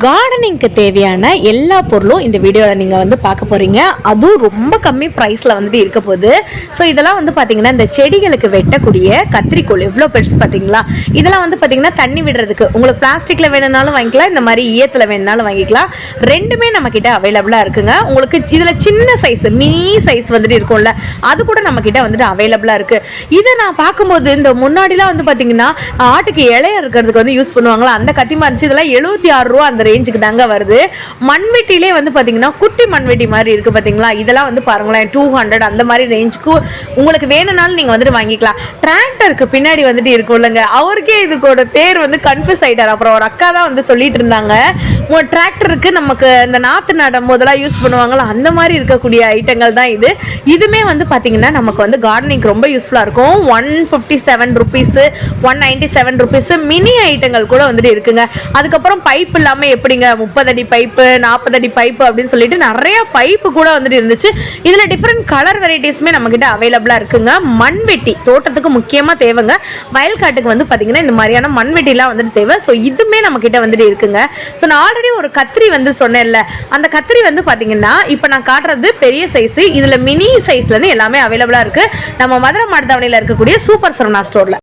கார்டனிங்க்கு தேவையான எல்லா பொருளும் இந்த வீடியோவில் நீங்கள் வந்து பார்க்க போகிறீங்க. அதுவும் ரொம்ப கம்மி ப்ரைஸில் வந்துட்டு இருக்க போகுது. ஸோ இதெல்லாம் வந்து பார்த்தீங்கன்னா இந்த செடிகளுக்கு வெட்டக்கூடிய கத்திரிக்கோள் எவ்வளோ பெருசு பார்த்தீங்களா. இதெல்லாம் வந்து பார்த்தீங்கன்னா தண்ணி விடுறதுக்கு உங்களுக்கு பிளாஸ்டிக்கில் வேணும்னாலும் வாங்கிக்கலாம், இந்த மாதிரி ஈயத்தில் வேணுனாலும் வாங்கிக்கலாம். ரெண்டுமே நம்மக்கிட்ட அவைலபிளாக இருக்குங்க. உங்களுக்கு இதில் சின்ன சைஸ் மினி சைஸ் வந்துட்டு இருக்கும்ல, அது கூட நம்மக்கிட்ட வந்துட்டு அவைலபிளாக இருக்குது. இதை நான் பார்க்கும்போது இந்த முன்னாடிலாம் வந்து பார்த்தீங்கன்னா ஆட்டுக்கு இலைய இருக்கிறதுக்கு வந்து யூஸ் பண்ணுவாங்களா, அந்த கத்தி இருந்துச்சு. இதெல்லாம் 76 ரூபா அந்த ரேஞ்சுக்கு தாங்க வருது. மண்வெட்டிலே வந்து பாத்தீங்கன்னா குட்டி மண்வெட்டி மாதிரி இருக்கு பாத்தீங்களா. இதெல்லாம் வந்து பாருங்களேன் 200 அந்த மாதிரி ரேஞ்சுக்கு உங்களுக்கு வேணும்னாலும் நீங்க வந்துட்டு வாங்கிக்கலாம். டிராக்டருக்கு பின்னாடி வந்துட்டு இருக்கும்லங்க, அவருக்கே இதுக்கோட பேர் வந்து கன்ஃபியூஸ் ஆயிட்டார். அப்புறம் ஒரு அக்கா தான் வந்து சொல்லிட்டு இருந்தாங்க, டிராக்டருக்கு நமக்கு இந்த நாத்து நடும் போதெல்லாம் யூஸ் பண்ணுவாங்களா, அந்த மாதிரி இருக்கக்கூடிய ஐட்டங்கள் தான் இது. இதுமே வந்து பாத்தீங்கன்னா நமக்கு வந்து கார்டனிங் ரொம்ப யூஸ்ஃபுல்லா இருக்கும். 157 ருபீஸ், 197 ருபீஸ் மினி ஐட்டங்கள் கூட வந்துட்டு இருக்குங்க. அதுக்கப்புறம் பைப் இல்லாம எப்படிங்க 30 அடி பைப்பு 40 அடி பைப்பு அப்படின்னு சொல்லிட்டு நிறைய பைப்பு கூட வந்துட்டு இருந்துச்சு. இதுல டிஃப்ரெண்ட் கலர் வெரைட்டிஸ்மே நம்ம கிட்ட அவைலபிளா இருக்குங்க. மண்வெட்டி தோட்டத்துக்கு முக்கியமா தேவைங்க. வயல்காட்டுக்கு வந்து பாத்தீங்கன்னா இந்த மாதிரியான மண்வெட்டி எல்லாம் வந்துட்டு தேவை. ஸோ இதுமே நம்ம கிட்ட வந்துட்டு இருக்குங்க. ஸோ நான் ஆல்ரெடி ஒரு கத்திரி வந்து சொன்னேன்ல, அந்த கத்திரி வந்து பாத்தீங்கன்னா இப்ப நான் காட்டுறது பெரிய சைஸ். இதுல மினி சைஸ்ல இருந்து எல்லாமே அவைலபிளா இருக்கு நம்ம மதுரை மாடுதாவணியில இருக்கக்கூடிய சூப்பர் சரவணா ஸ்டோர்ல.